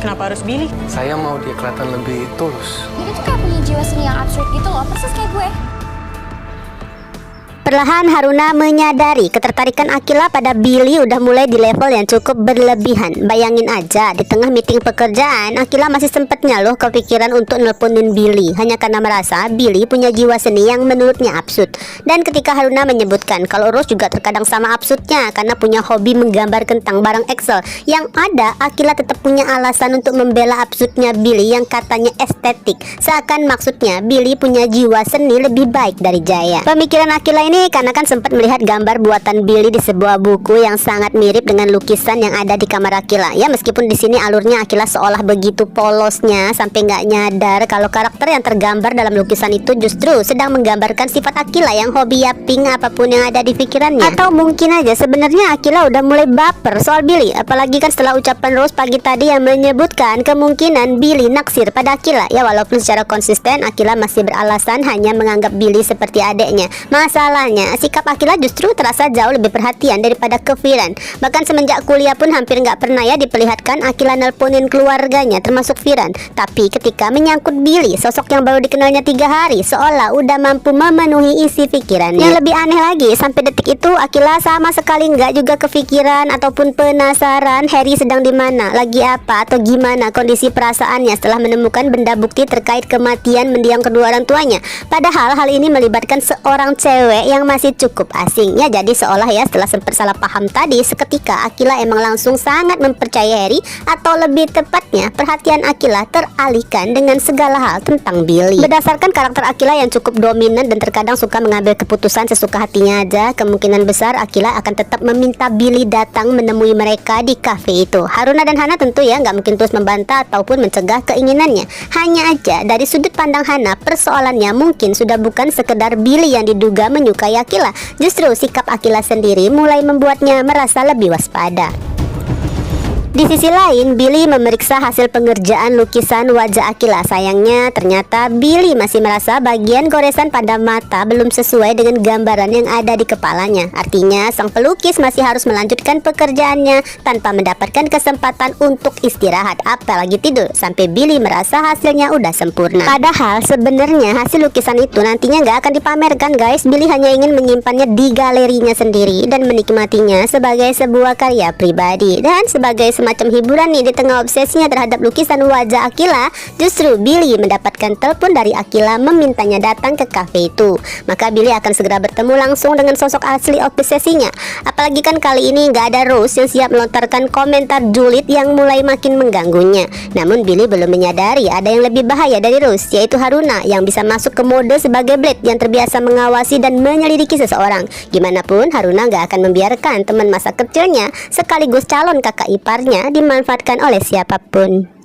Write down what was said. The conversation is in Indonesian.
Kenapa harus Billy? Saya mau dia kelihatan lebih tulus. Dia tuh kayak punya jiwa seni yang absurd gitu loh, persis kayak gue. Perlahan Haruna menyadari ketertarikan Akila pada Billy udah mulai di level yang cukup berlebihan. Bayangin aja, di tengah meeting pekerjaan, Akila masih sempatnya loh kepikiran untuk nelponin Billy, hanya karena merasa Billy punya jiwa seni yang menurutnya absurd. Dan ketika Haruna menyebutkan kalau Rose juga terkadang sama absurdnya karena punya hobi menggambar kentang barang Excel, yang ada Akila tetap punya alasan untuk membela absurdnya Billy yang katanya estetik. Seakan maksudnya Billy punya jiwa seni lebih baik dari Jaya. Pemikiran Akila ini karena kan sempat melihat gambar buatan Billy di sebuah buku yang sangat mirip dengan lukisan yang ada di kamar Akila. Ya meskipun di sini alurnya Akila seolah begitu polosnya sampai nggak nyadar kalau karakter yang tergambar dalam lukisan itu justru sedang menggambarkan sifat Akila yang hobi yaping apapun yang ada di pikirannya. Atau mungkin aja sebenarnya Akila udah mulai baper soal Billy, apalagi kan setelah ucapan Rose pagi tadi yang menyebutkan kemungkinan Billy naksir pada Akila. Ya walaupun secara konsisten Akila masih beralasan hanya menganggap Billy seperti adeknya. Masalahnya sikap Akila justru terasa jauh lebih perhatian daripada ke Firan. Bahkan semenjak kuliah pun hampir nggak pernah ya diperlihatkan Akila nelponin keluarganya termasuk Firan. Tapi ketika menyangkut Billy, sosok yang baru dikenalnya 3 hari seolah udah mampu memenuhi isi pikirannya. Yang lebih aneh lagi, sampai detik itu Akila sama sekali nggak juga kepikiran ataupun penasaran Harry sedang di mana, lagi apa atau gimana kondisi perasaannya setelah menemukan benda bukti terkait kematian mendiang kedua orang tuanya. Padahal hal ini melibatkan seorang cewek yang masih cukup asing ya. Jadi seolah ya setelah sempat salah paham tadi, seketika Akila emang langsung sangat mempercayai Harry, atau lebih tepatnya perhatian Akila teralihkan dengan segala hal tentang Billy. Berdasarkan karakter Akila yang cukup dominan dan terkadang suka mengambil keputusan sesuka hatinya aja, kemungkinan besar Akila akan tetap meminta Billy datang menemui mereka di kafe itu. Haruna dan Hana tentu ya nggak mungkin terus membantah ataupun mencegah keinginannya. Hanya aja dari sudut pandang Hana, persoalannya mungkin sudah bukan sekedar Billy yang diduga menyukai Akila. Justru sikap Akila sendiri mulai membuatnya merasa lebih waspada. Di sisi lain, Billy memeriksa hasil pengerjaan lukisan wajah Akila. Sayangnya, ternyata Billy masih merasa bagian goresan pada mata belum sesuai dengan gambaran yang ada di kepalanya. Artinya, sang pelukis masih harus melanjutkan pekerjaannya tanpa mendapatkan kesempatan untuk istirahat, apalagi tidur, sampai Billy merasa hasilnya udah sempurna. Padahal, sebenarnya hasil lukisan itu nantinya nggak akan dipamerkan, guys. Billy hanya ingin menyimpannya di galerinya sendiri dan menikmatinya sebagai sebuah karya pribadi. Dan sebagai semacam hiburan nih di tengah obsesinya terhadap lukisan wajah Akila, justru Billy mendapatkan telepon dari Akila memintanya datang ke kafe itu. Maka Billy akan segera bertemu langsung dengan sosok asli obsesinya. Apalagi kan kali ini nggak ada Rose yang siap melontarkan komentar julid yang mulai makin mengganggunya. Namun Billy belum menyadari ada yang lebih bahaya dari Rose, yaitu Haruna yang bisa masuk ke mode sebagai Blade yang terbiasa mengawasi dan menyelidiki seseorang. Gimanapun Haruna nggak akan membiarkan teman masa kecilnya sekaligus calon kakak iparnya dimanfaatkan oleh siapapun.